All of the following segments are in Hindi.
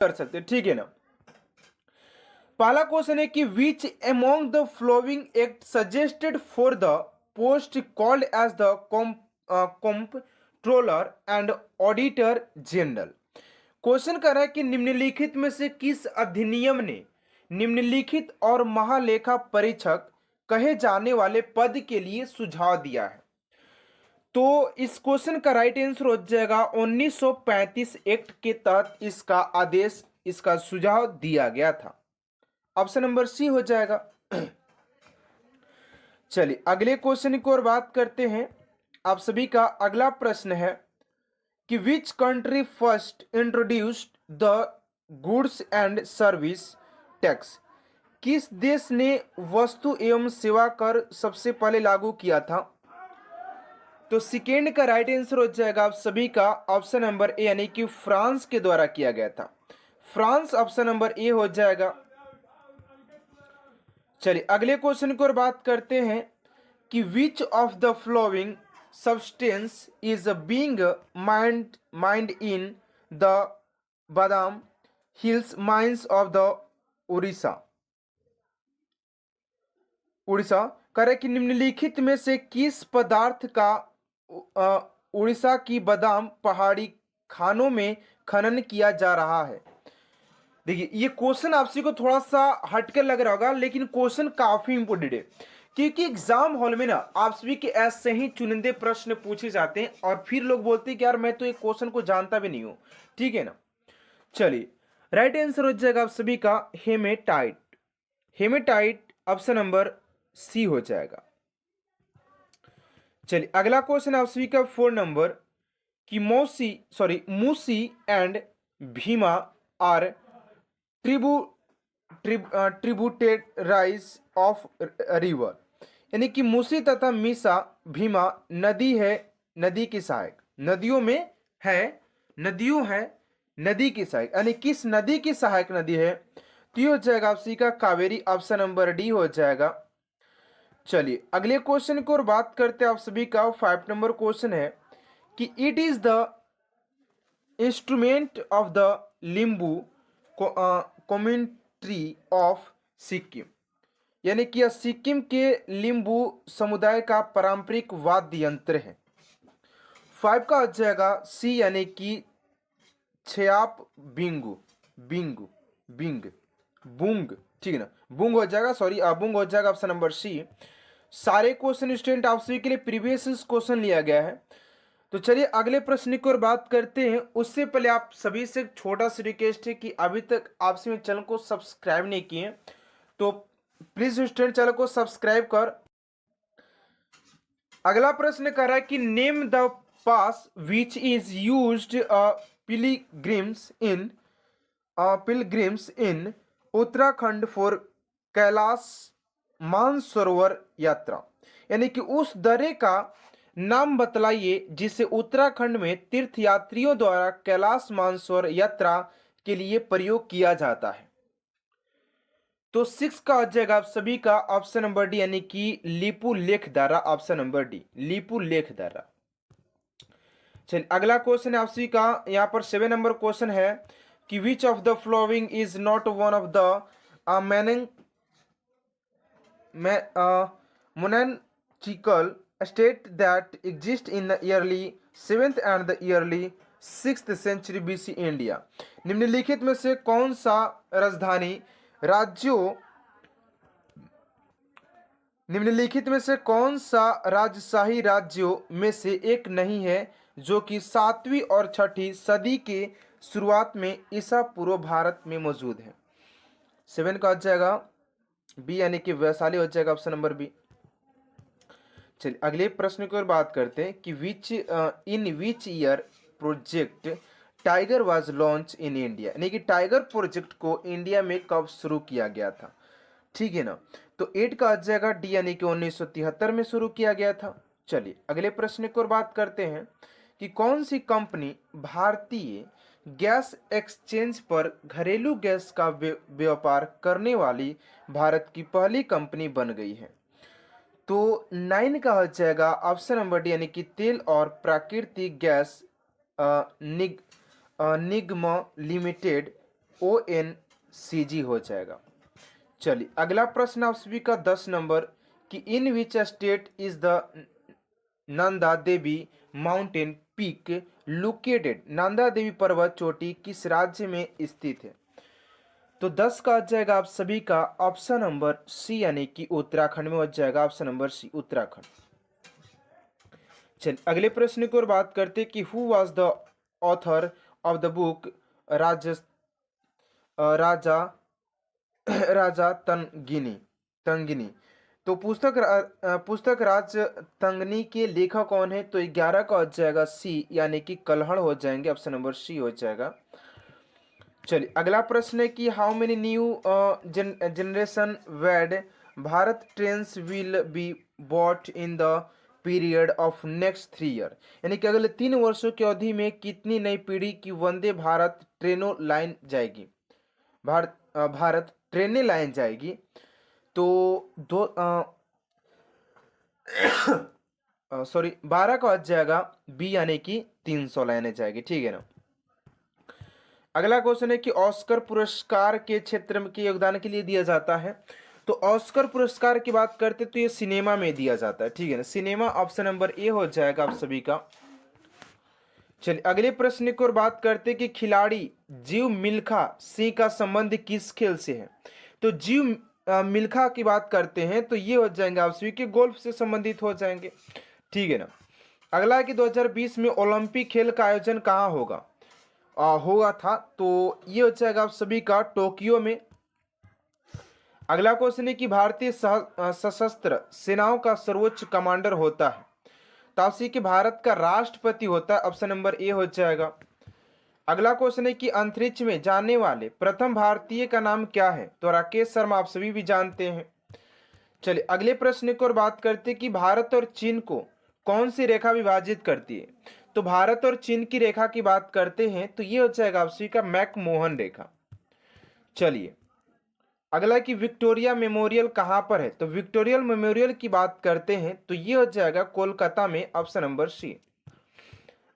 कर सकते हैं, ठीक है ना। पहला क्वेश्चन है कि which among the following act suggested for the post called as the controller and auditor general. Question कर रहा है कि निम्नलिखित में से किस अधिनियम ने निम्नलिखित और महालेखा परीक्षक कहे जाने वाले पद के लिए सुझाव दिया है। तो इस क्वेश्चन का राइट आंसर हो जाएगा 1935 एक्ट के तहत इसका आदेश, इसका सुझाव दिया गया था। ऑप्शन नंबर सी हो जाएगा। चलिए अगले क्वेश्चन की ओर बात करते हैं। आप सभी का अगला प्रश्न है कि which country first introduced the goods and service tax. किस देश ने वस्तु एवं सेवा कर सबसे पहले लागू किया था। तो सेकेंड का राइट आंसर हो जाएगा आप सभी का ऑप्शन नंबर ए, यानी कि फ्रांस के द्वारा किया गया था। फ्रांस ऑप्शन नंबर ए हो जाएगा। चलिए अगले क्वेश्चन की ओर बात करते हैं कि which of the flowing substance is being mined in the Badam hills mines of the Orissa. Orissa करे कि निम्नलिखित में से किस पदार्थ का उड़ीसा की बादाम पहाड़ी खानों में खनन किया जा रहा है। देखिए ये क्वेश्चन आपसे को थोड़ा सा हटकर लग रहा होगा, लेकिन क्वेश्चन काफी इंपोर्टेंट है, क्योंकि एग्जाम हॉल में ना आप सभी के ऐसे ही चुनिंदे प्रश्न पूछे जाते हैं और फिर लोग बोलते हैं कि यार मैं तो एक क्वेश्चन को जानता भी नहीं हूं, ठीक है ना। चलिए राइट आंसर हो जाएगा आप सभी का hematite. Hematite option number C हो जाएगा। चलिए अगला क्वेश्चन आप सभी का 4 नंबर कि Musi and Bhima are tributed rise of river. यानी कि मूसी तथा मीसा भीमा नदी है, नदी की सहायक, नदियों में है, नदियों है नदी की सहायक, यानी किस नदी की सहायक नदी है। तो ये हो जाएगा आप सभी का कावेरी ऑप्शन नंबर डी हो जाएगा। चलिए अगले क्वेश्चन की ओर बात करते हैं। आप सभी का 5 नंबर क्वेश्चन है कि it is the instrument of the Limbu community of Sikkim. यानी कि यह सिक्किम के लिम्बू समुदाय का पारंपरिक वाद्य यंत्र है। 5 का हो जाएगा सी, यानी कि छयाप बिंगू बिंगू बिंग बुंग, ठीक है ना, बुंग हो जाएगा, सॉरी बुंग हो जाएगा ऑप्शन नंबर सी। सारे क्वेश्चन स्टूडेंट आप सभी के लिए प्रीवियस क्वेश्चन लिया गया है। तो चलिए अगले प्रश्न की ओर बात करते हैं। उससे पहले आप सभी से छोटा सा रिक्वेस्ट है कि अभी तक आप सभी चैनल को सब्सक्राइब नहीं किए तो प्लीज स्टूडेंट चैनल को सब्सक्राइब कर। अगला प्रश्न कर रहा है कि name the pass which is used pilgrims in Uttarakhand for Kailash Mansarovar यात्रा। यानी कि उस दर्रे का नाम बतलाइए जिसे उत्तराखंड में तीर्थयात्रियों द्वारा कैलाश मानसरोवर यात्रा के लिए प्रयोग किया जाता है। तो 6 का हो जाएगा आप सभी का ऑप्शन नंबर डी, यानी कि लीपू लेख दर्रा, ऑप्शन नंबर डी लीपू लेख दर्रा। चलिए अगला क्वेश्चन है आप सभी का, यहाँ पर 7 नंबर क्वेश्चन है कि which of the following is not one of the monarchical state that exist in the early 7th and the early 6th century BC India. निम्नलिखित में से कौन सा राजधानी राज्यों निम्नलिखित में से कौन सा राजशाही राज्यों में से एक नहीं है जो कि 7वीं और 6ठी सदी के शुरुआत में ईसा पूर्व भारत में मौजूद है। 7 का हो जाएगा बी, यानी कि वैशाली हो जाएगा ऑप्शन नंबर बी। चलिए अगले प्रश्न की ओर बात करते हैं कि in which year project tiger was launch in India. यानी कि टाइगर प्रोजेक्ट को इंडिया में कब शुरू किया गया था, ठीक है ना। तो 8 का आ जाएगा डी, यानी कि 1973 में शुरू किया गया था। चलिए अगले प्रश्न की ओर बात करते हैं कि कौन सी कंपनी भारतीय गैस एक्सचेंज पर घरेलू गैस का व्यापार करने वाली भारत की पहली कंपनी बन गई है। तो 9 का हो जाएगा ऑप्शन नंबर डी, यानी कि तेल और प्राकृतिक गैस निगम लिमिटेड ONCG हो जाएगा। चलिए अगला प्रश्न आप सभी का 10 नंबर कि in which state is the Nanda Devi mountain peak located. Nanda Devi पर्वत चोटी किस राज्य में स्थित है? तो 10 का आ जाएगा आप सभी का ऑप्शन नंबर सी यानी कि उत्तराखंड में हो जाएगा। Option number C Uttarakhand. चलिए अगले प्रश्न की ओर बात करते कि who was the author of the book Raja Raja Tangini. तो पुस्तक राज तंगनी के लेखक कौन है? तो 11 का हो जाएगा सी यानी कि कल्हड़ हो जाएंगे। ऑप्शन नंबर सी हो जाएगा। चलिए अगला प्रश्न है कि how many new generation Vande Bharat trains will be bought in the period of next 3 year. यानी कि अगले 3 वर्षों की अवधि में कितनी नई पीढ़ी की वंदे भारत ट्रेनों लाइन जाएगी? भारत ट्रेनें लाइन जाएगी। तो 12 का हो जाएगा बी यानी कि 300 लाइनें जाएगी। ठीक है ना। अगला क्वेश्चन है कि ऑस्कर पुरस्कार के क्षेत्र में के योगदान के लिए दिया जाता है। तो ऑस्कर पुरस्कार की बात करते तो ये सिनेमा में दिया जाता है। ठीक है ना, सिनेमा। ऑप्शन नंबर ए हो जाएगा आप सभी का। चलिए अगले प्रश्न की ओर बात करते कि खिलाड़ी जीव मिल्खा सिंह का संबंध किस खेल से है? तो जीव मिल्खा की बात करते हैं तो ये हो जाएंगे आप सभी के गोल्फ से संबंधित हो जाएंगे। ठीक है ना। अगला है कि 2020 में ओलंपिक खेल का आयोजन कहाँ होगा हुआ था? तो ये हो जाएगा आप सभी का टोक्यो में। अगला क्वेश्चन है कि भारतीय सशस्त्र सेनाओं का सर्वोच्च कमांडर होता है। तो आप सभी के भारत का राष्ट्रपति होता है। ऑप्शन नंबर ए हो जाएगा। अगला क्वेश्चन है कि अंतरिक्ष में जाने वाले प्रथम भारतीय का नाम क्या है? तो राकेश शर्मा आप सभी भी जानते हैं। चलिए अगले प्रश्न की ओर बात करते कि भारत और चीन को कौन सी रेखा विभाजित करती है? तो भारत और चीन की रेखा की बात करते हैं तो ये हो जाएगा आप सभी का मैकमोहन रेखा। चलिए अगला कि विक्टोरिया मेमोरियल कहाँ पर है? तो विक्टोरिया मेमोरियल की बात करते हैं तो ये हो जाएगा कोलकाता में। Option number C.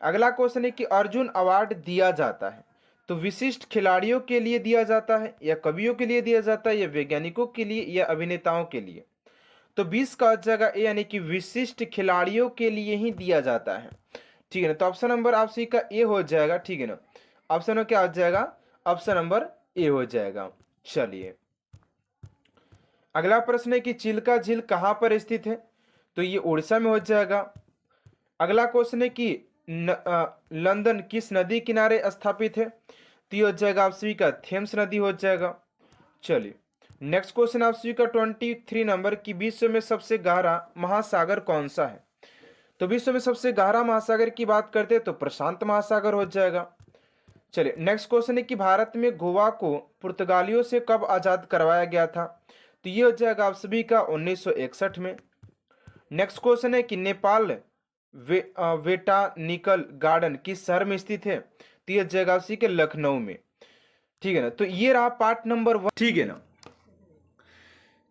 अगला क्वेश्चन है कि अर्जुन अवार्ड दिया जाता है तो विशिष्ट खिलाड़ियों के लिए दिया जाता है या कवियों के लिए दिया जाता है या वैज्ञानिकों के लिए या अभिनेताओं के लिए? तो 20 का जगह ए यानी कि विशिष्ट खिलाड़ियों के लिए ही दिया जाता है। ठीक है ना। तो ऑप्शन नंबर आप सभी का ए हो जाएगा। ठीक है ना। ऑप्शन में क्या हो जाएगा? ऑप्शन नंबर ए हो जाएगा। चलिए अगला प्रश्न है कि चिल्का झील कहाँ पर स्थित है? तो ये उड़ीसा में हो जाएगा। अगला क्वेश्चन है कि लंदन किस नदी किनारे स्थापित है? तो ये हो जाएगा आप सभी का थेम्स नदी हो जाएगा। चलिए नेक्स्ट क्वेश्चन आप सभी का 23 नंबर की विश्व में सबसे गहरा महासागर कौन सा है? तो विश्व में सबसे गहरा महासागर की बात करते हैं तो प्रशांत महासागर हो जाएगा। चलिए नेक्स्ट क्वेश्चन है कि भारत में गोवा को पुर्तगालियों से कब आजाद करवाया गया था? तो ये हो जाएगा आप सभी का 1961 में। नेक्स्ट क्वेश्चन है कि नेपाल वेटानिकल गार्डन किस शहर में स्थित है? तो ये जगह सी के लखनऊ में। ठीक है ना। तो ये रहा पार्ट नंबर 1। ठीक है ना।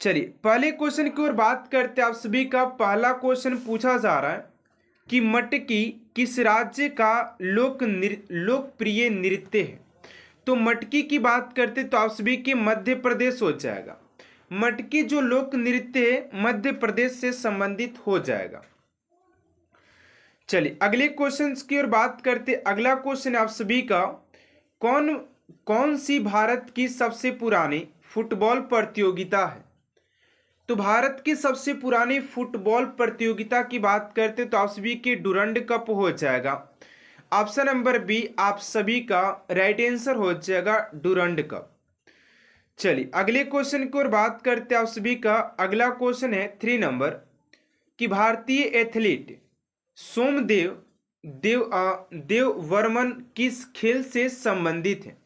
चलिए पहले क्वेश्चन की ओर बात करते हैं आप सभी का। पहला क्वेश्चन पूछा जा रहा है कि मटकी किस राज्य का लोकप्रिय नृत्य है? तो मटकी की बात करते तो आप सभी के मध्य प्रदेश हो जाएगा। मटकी जो लोक नृत्य है मध्य प्रदेश से संबंधित हो जाएगा। चलिए अगले क्वेश्चन की ओर बात करते। अगला क्वेश्चन आप सभी का कौन सी भारत की सबसे पुरानी फुटबॉल प्रतियोगिता है? तो भारत की सबसे पुरानी फुटबॉल प्रतियोगिता की बात करते तो आप सभी के डुरंड कप हो जाएगा। ऑप्शन नंबर बी आप सभी का राइट आंसर हो जाएगा डुरंड कप। चलिए अगले क्वेश्चन की ओर बात करते आप सभी का। अगला क्वेश्चन है 3 नंबर कि भारतीय एथलीट सोमदेव देव वर्मन किस खेल से संबंधित है?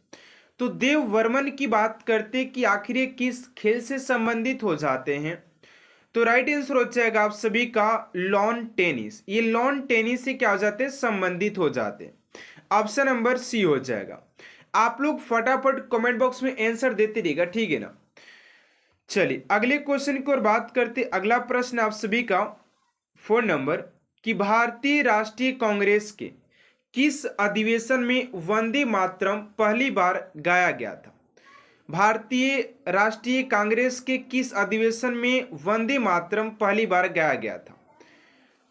तो देव वर्मन की बात करते कि आखिर ये किस खेल से संबंधित हो जाते हैं? तो राइट आंसर हो जाएगा आप सभी का लॉन टेनिस। ये लॉन टेनिस से क्या हो जाते हैं? संबंधित हो जाते हैं। ऑप्शन नंबर सी हो जाएगा। आप लोग फटाफट कमेंट बॉक्स में आंसर देते रहिएगा। ठीक है ना। चलिए अगले क्वेश्चन की ओर बात करते। अगला प्रश्न आप सभी का 4 नंबर कि भारतीय राष्ट्रीय कांग्रेस के किस अधिवेशन में वंदे मातरम पहली बार गाया गया था? भारतीय राष्ट्रीय कांग्रेस के किस अधिवेशन में वंदे मातरम पहली बार गाया गया था?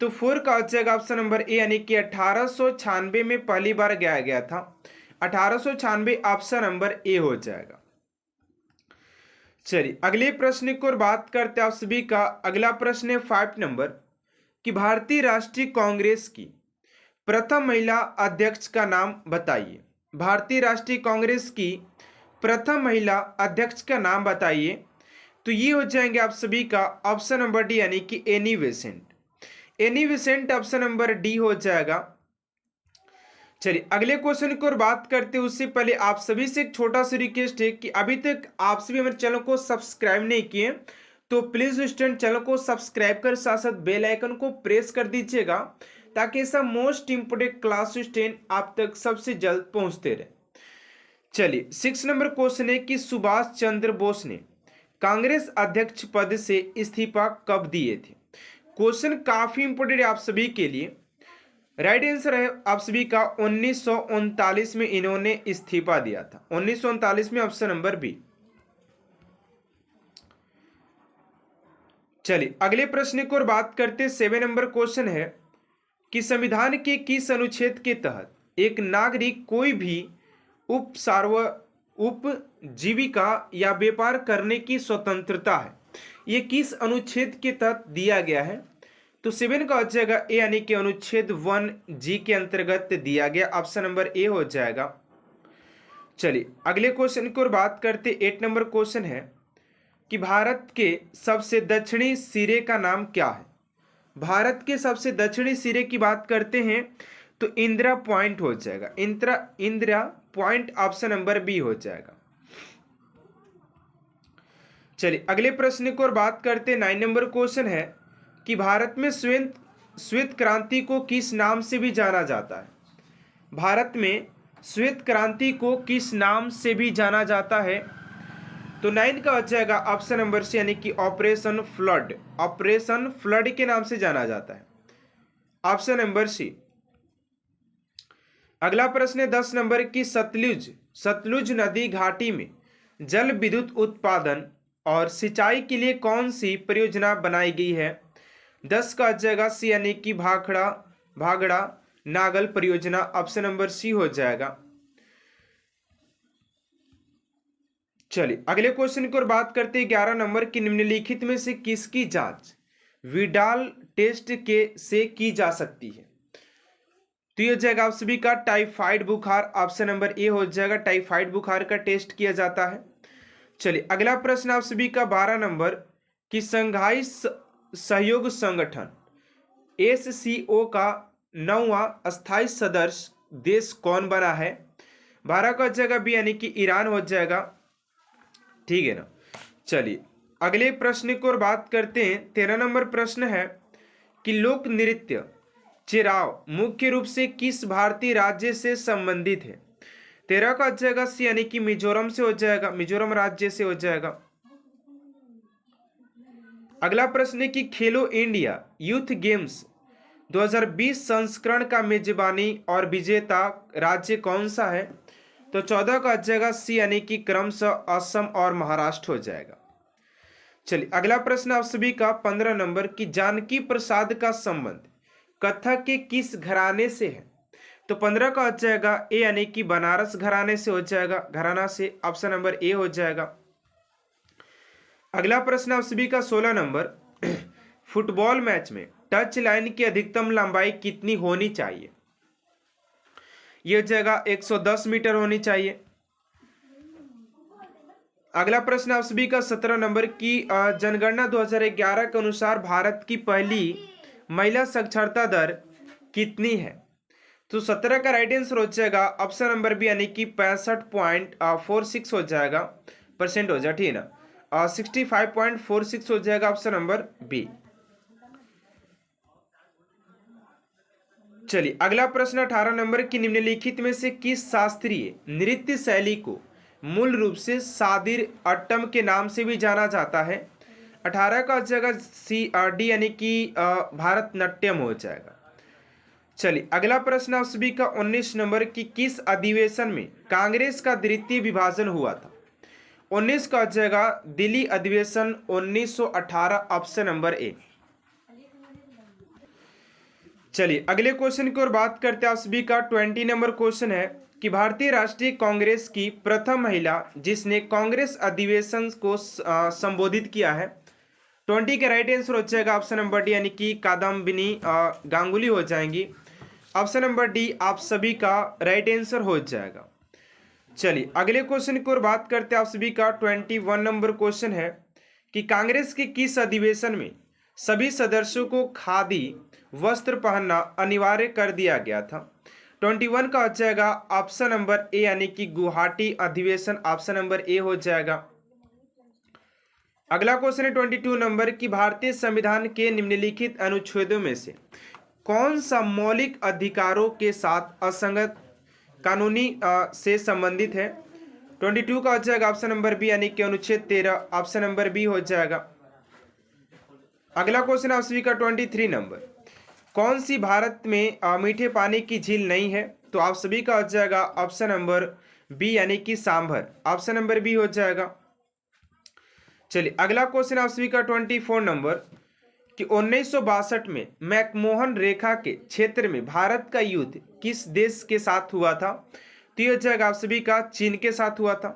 तो फोर का हो जाएगा ऑप्शन नंबर ए, यानी कि 1896 में पहली बार गाया गया था। 1896 ऑप्शन नंबर ए हो जाएगा। चलिए अगले प्रश्न की ओर बात करते हैं आप सभी का। अगला प्रश्न है 5 नंबर कि भारतीय राष्ट्रीय कांग्रेस की प्रथम महिला अध्यक्ष का नाम बताइए। भारतीय राष्ट्रीय कांग्रेस की प्रथम महिला अध्यक्ष का नाम बताइए। तो ये हो जाएंगे आप सभी का ऑप्शन नंबर डी, यानी कि Annie Besant. Annie Besant option number D हो जाएगा। चलिए अगले क्वेश्चन की ओर बात करते हैं उससे पहले आप सभी से एक छोटा सा रिक्वेस्ट है कि अभी तक आप सभी हमारे चैनल को सब्सक्राइब नहीं किए तो प्लीज स्टूडेंट चैनल को सब्सक्राइब कर साथ साथ बेल आइकन को प्रेस कर दीजिएगा ताकि ऐसा मोस्ट इंपोर्टेंट क्लास स्टूडेंट आप तक सबसे जल्द पहुंचते रहे। चलिए 6 नंबर क्वेश्चन है कि सुभाष चंद्र बोस ने कांग्रेस अध्यक्ष पद से इस्तीफा कब दिए थे? क्वेश्चन काफी इंपोर्टेंट है आप सभी के लिए। राइट आंसर है आप सभी का 1939 में इन्होंने इस्तीफा दिया था। 1939 में ऑप्शन नंबर बी। चलिए अगले प्रश्न की ओर बात करते 7 नंबर क्वेश्चन है कि संविधान के किस अनुच्छेद के तहत एक नागरिक कोई भी उपजीविका या व्यापार करने की स्वतंत्रता है? ये किस अनुच्छेद के तहत दिया गया है? तो 7 का हो जाएगा ए, यानी कि अनुच्छेद 1G के अंतर्गत दिया गया। ऑप्शन नंबर ए हो जाएगा। चलिए अगले क्वेश्चन की ओर बात करते 8 नंबर क्वेश्चन है कि भारत के सबसे दक्षिणी सिरे का नाम क्या है? भारत के सबसे दक्षिणी सिरे की बात करते हैं तो इंदिरा पॉइंट हो जाएगा। Indira point option number B हो जाएगा। चलिए अगले प्रश्न की ओर बात करते 9 नंबर क्वेश्चन है कि भारत में श्वेत क्रांति को किस नाम से भी जाना जाता है? भारत में श्वेत क्रांति को किस नाम से भी जाना जाता है? तो 9 का हो जाएगा ऑप्शन नंबर सी, यानी कि ऑपरेशन फ्लड। ऑपरेशन फ्लड के नाम से जाना जाता है। Option number C. अगला प्रश्न है 10 नंबर की सतलुज नदी घाटी में जल विद्युत उत्पादन और सिंचाई के लिए कौन सी परियोजना बनाई गई है? 10 का जाएगा सी, यानी कि भागड़ा नागल परियोजना। ऑप्शन नंबर सी हो जाएगा। चलिए अगले क्वेश्चन की ओर बात करते हैं 11 नंबर की निम्नलिखित में से किसकी जांच विडाल टेस्ट के से की जा सकती है? तो ये हो जाएगा आप सभी का टाइफाइड बुखार। ऑप्शन नंबर ए हो जाएगा। टाइफाइड बुखार का टेस्ट किया जाता है। चलिए अगला प्रश्न आप सभी का 12 नंबर कि शंघाई सहयोग संगठन SCO का 9वां स्थायी सदस्य देश कौन बना है? 12 का जगह बी, यानी कि ईरान हो जाएगा। ठीक है ना। चलिए अगले प्रश्न की ओर बात करते हैं। 13 नंबर प्रश्न है कि लोक नृत्य चिराव मुख्य रूप से किस भारतीय राज्य से संबंधित है? 13 का जगह सी, यानी कि मिजोरम से हो जाएगा। मिजोरम राज्य से हो जाएगा। अगला प्रश्न है कि खेलो इंडिया यूथ गेम्स 2020 संस्करण का मेजबानी और विजेता राज्य कौन सा है? तो 14 का जगह सी, यानी कि क्रमशः असम और महाराष्ट्र हो जाएगा। चलिए अगला प्रश्न आप सभी का 15 नंबर की जानकी प्रसाद का संबंध कथक के किस घराने से है? तो 15 का हो जाएगा ए, यानी कि बनारस घराने से हो जाएगा। घराना से ऑप्शन नंबर ए हो जाएगा। अगला प्रश्न आप सभी का 16 नंबर फुटबॉल मैच में टच लाइन की अधिकतम लंबाई कितनी होनी चाहिए? यह जगह 110 मीटर होनी चाहिए। अगला प्रश्न आप सभी का 17 नंबर की जनगणना 2011 के अनुसार भारत की पहली महिला साक्षरता दर कितनी है? तो 17 का राइट आंसर हो जाएगा ऑप्शन नंबर बी, यानी कि 65.46 हो जाएगा परसेंट हो जाएगा। ठीक है ना। 65.46 हो जाएगा ऑप्शन नंबर बी। चलिए अगला प्रश्न 18 नंबर की निम्नलिखित में से किस शास्त्रीय नृत्य शैली को मूल रूप से सादिर अट्टम के नाम से भी जाना जाता है? 18 का जगह सी डी, यानी कि भारतनाट्यम हो जाएगा। चलिए अगला प्रश्न आप सभी का 19 नंबर की किस अधिवेशन में कांग्रेस का द्वितीय विभाजन हुआ था? 19 का हो जाएगा दिल्ली अधिवेशन 1918, ऑप्शन नंबर ए। चलिए अगले क्वेश्चन की ओर बात करते हैं आप सभी का। 20 नंबर क्वेश्चन है कि भारतीय राष्ट्रीय कांग्रेस की प्रथम महिला जिसने कांग्रेस अधिवेशन को संबोधित किया है। 20 का राइट आंसर हो जाएगा ऑप्शन नंबर डी, यानी कि कादम्बिनी गांगुली हो जाएंगी। ऑप्शन नंबर डी आप सभी का राइट आंसर हो जाएगा। चलिए अगले क्वेश्चन की ओर बात करते हैं आप सभी का। 21 नंबर क्वेश्चन है कि कांग्रेस के किस अधिवेशन में सभी सदस्यों को खादी वस्त्र पहनना अनिवार्य कर दिया गया था। 21 का हो जाएगा ऑप्शन नंबर ए, यानी कि गुवाहाटी अधिवेशन, ऑप्शन नंबर ए हो जाएगा। अगला क्वेश्चन है 22 नंबर की भारतीय संविधान के निम्नलिखित अनुच्छेदों में से कौन सा मौलिक अधिकारों के साथ असंगत कानूनी से संबंधित है। 22 का हो जाएगा ऑप्शन नंबर बी, यानी कि अनुच्छेद 13, ऑप्शन नंबर बी हो जाएगा। अगला क्वेश्चन आप सभी का 23 नंबर, कौन सी भारत में मीठे पानी की झील नहीं है। तो आप सभी का हो जाएगा ऑप्शन नंबर बी, यानी कि सांभर, ऑप्शन नंबर बी हो जाएगा। चलिए अगला क्वेश्चन आप सभी का 24 नंबर कि 1962 में मैकमोहन रेखा के क्षेत्र में भारत का युद्ध किस देश के साथ हुआ था। तो ये हो जाएगा आप सभी का चीन के साथ हुआ था।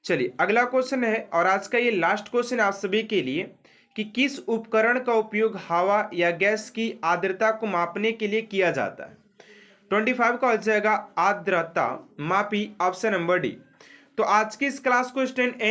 चलिए अगला क्वेश्चन है और आज का ये लास्ट क्वेश्चन आप सभी के लिए कि किस उपकरण का उपयोग हवा या गैस की आर्द्रता को मापने के लिए किया जाता है। 25 का हो जाएगा आर्द्रता मापी, ऑप्शन नंबर डी। तो आज की इस क्लास को स्टूडेंट